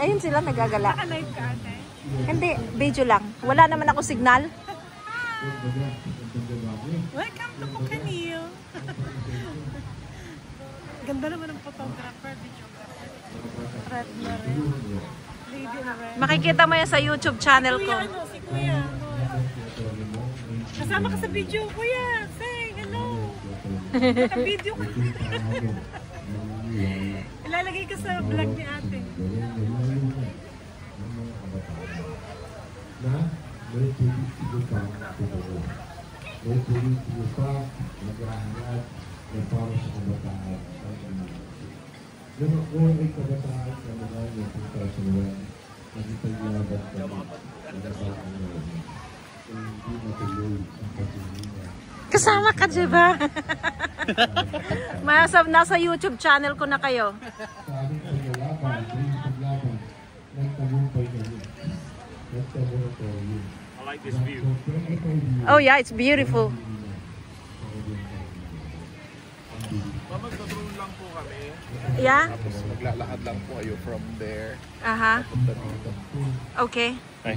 Ayun sila nagagala. Naka-live ka ate? Hindi, video lang. Wala naman ako signal. Welcome to Pucanil. Ganda naman ng photographer, videographer. Red na red. Lady na red. Makikita mo yan sa YouTube channel ko. Kuya, si Kuya. Kasama ka sa video, Kuya. Say, hello. Naka-video ka. Ilalagay ka sa vlog ni ate. Kasama ka, diba? Nasa YouTube channel ko na kayo. I like this view. Oh yeah, it's beautiful. Magdodrone lang po kami. Yeah? Tapos maglalakad lang po kayo from there. Aha. Punta dito. Okay. Okay.